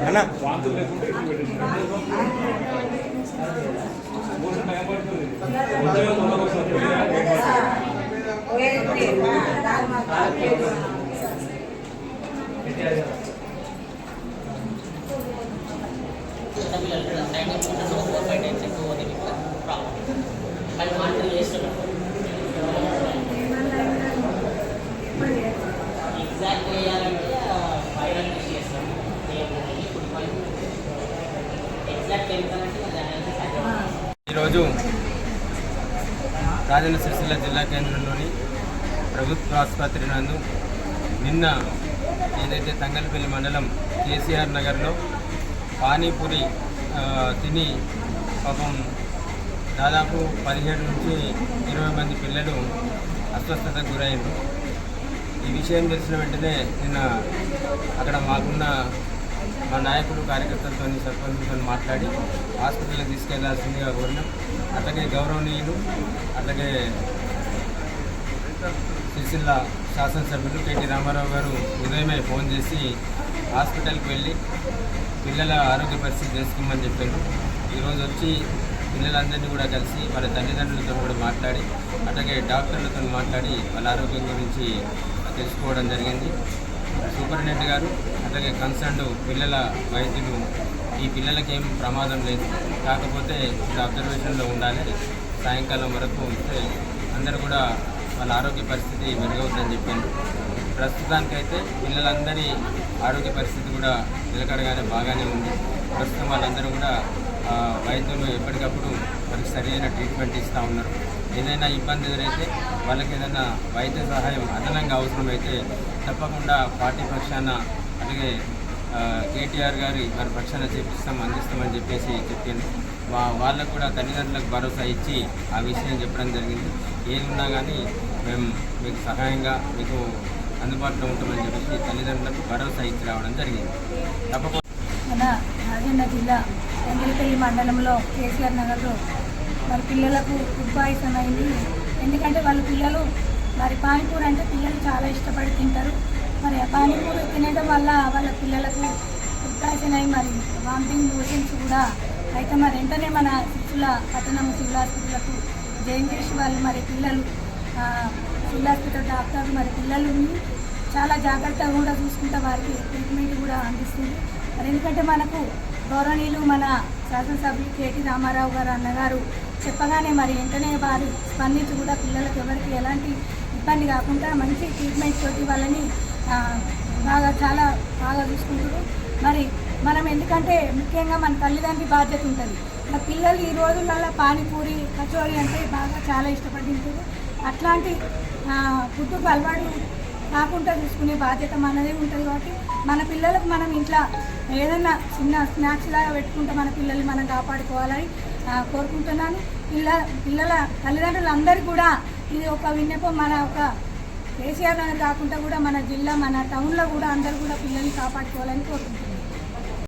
అన్నా ఈరోజు రాజన్న సిరిసిల్ల జిల్లా కేంద్రంలోని ప్రభుత్వ ఆసుపత్రి నందు నిన్న ఏదైతే తంగలపల్లి మండలం కేసీఆర్ నగర్లో పానీపూరి తిని పాపం దాదాపు 17 నుంచి 20 మంది పిల్లలు అస్వస్థతకు గురైంది. ఈ విషయం తెలిసిన వెంటనే నిన్న అక్కడ మాకున్న మా నాయకులు కార్యకర్తలతో సర్పంచులతో మాట్లాడి హాస్పిటల్కి తీసుకెళ్లాల్సిందిగా కోరినాం. అట్లాగే గౌరవనీయులు అట్లాగే సిరిసిల్ల శాసనసభ్యులు కేటీ రామారావు గారు ఉదయమే ఫోన్ చేసి హాస్పిటల్కి వెళ్ళి పిల్లల ఆరోగ్య పరిస్థితి తెలుసుకోమని చెప్పారు. ఈరోజు వచ్చి పిల్లలందరినీ కూడా కలిసి వాళ్ళ తల్లిదండ్రులతో కూడా మాట్లాడి అట్లాగే డాక్టర్లతో మాట్లాడి వాళ్ళ ఆరోగ్యం గురించి తెలుసుకోవడం జరిగింది. సూపరింటెండెంట్ గారు అట్లాగే కన్సర్న్డ్ పిల్లల వైద్యులు ఈ పిల్లలకి ఏం ప్రమాదం లేదు, కాకపోతే ఇది అబ్జర్వేషన్లో ఉండాలి, సాయంకాలం వరకు ఉంటే అందరూ కూడా వాళ్ళ ఆరోగ్య పరిస్థితి మెరుగవుతుందని చెప్పారు. ప్రస్తుతానికైతే పిల్లలందరి ఆరోగ్య పరిస్థితి కూడా నిలకడగానే బాగానే ఉంది. ప్రస్తుతం వాళ్ళందరూ కూడా వైద్యులు ఎప్పటికప్పుడు వాళ్ళకి సరైన ట్రీట్మెంట్ ఇస్తూ ఉన్నారు. ఏదైనా ఇబ్బంది ఎదురైతే వాళ్ళకి ఏదైనా వైద్య సహాయం అదనంగా అవసరమైతే తప్పకుండా పార్టీ పక్షాన అలాగే కేటీఆర్ గారి పక్షాన అందిస్తామని చెప్పేసి చెప్పింది. వాళ్ళకు కూడా తల్లిదండ్రులకు భరోసా ఇచ్చి ఆ విషయం చెప్పడం జరిగింది. ఏది ఉన్నా కానీ మేము మీకు సహాయంగా మీకు అందుబాటులో ఉంటామని చెప్పేసి తల్లిదండ్రులకు భరోసా ఇచ్చి రావడం జరిగింది. తప్పకుండా మన రాజన్న జిల్లా తంగలపల్లి మండలంలో కేసీఆర్ నగర్లో మరి పిల్లలకు ఫుడ్ పాయిజన్ అయింది. ఎందుకంటే వాళ్ళ పిల్లలు మరి పానీపూరి అంటే పిల్లలు చాలా ఇష్టపడి తింటారు. మరి ఆ పానీపూరి తినడం వల్ల వాళ్ళ పిల్లలకు ఫుడ్ పాయిజన్ అయ్యి మరి వామిటింగ్ మోషన్స్ కూడా అయితే మరి వెంటనే మన సిరిసిల్ల పట్టణం సివిల్ హాస్పిటల్కు జాయిన్ చేసి వాళ్ళు మరి పిల్లలు సివిల్ హాస్పిటల్ డాక్టర్లు మరి పిల్లలని చాలా జాగ్రత్తగా కూడా చూసుకుంటే వారికి ట్రీట్మెంట్ కూడా అందిస్తుంది. మరి ఎందుకంటే మనకు గౌరవనీయులు మన శాసనసభ్యులు కేటీ రామారావు గారు అన్నగారు చెప్పగానే మరి వెంటనే వారు స్పందించి కూడా పిల్లలకు ఎవరికి ఎలాంటి ఇబ్బంది కాకుండా మంచి ట్రీట్మెంట్ తోటి వాళ్ళని చాలా బాగా చూసుకుంటారు. మరి మనం ఎందుకంటే ముఖ్యంగా మన తల్లిదండ్రి బాధ్యత ఉంటుంది. మన పిల్లలు ఈ రోజులలో పానీపూరి కచోరీ అంటే బాగా చాలా ఇష్టపడి తింటారు. అట్లాంటి ఫుడ్కు అలవాటు కాకుండా చూసుకునే బాధ్యత మనదే ఉంటుంది. కాబట్టి మన పిల్లలకు మనం ఇంట్లో ఏదైనా చిన్న స్నాక్స్ లాగా పెట్టుకుంటే మన పిల్లల్ని మనం కాపాడుకోవాలని కోరుకుంటున్నాను. పిల్లల తల్లిదండ్రులందరికీ కూడా ఇది ఒక విన్నపం. మన ఒక కేసీఆర్ నగర్ కాకుండా కూడా మన జిల్లా మన టౌన్లో కూడా అందరూ కూడా పిల్లల్ని కాపాడుకోవాలని కోరుకుంటున్నాను.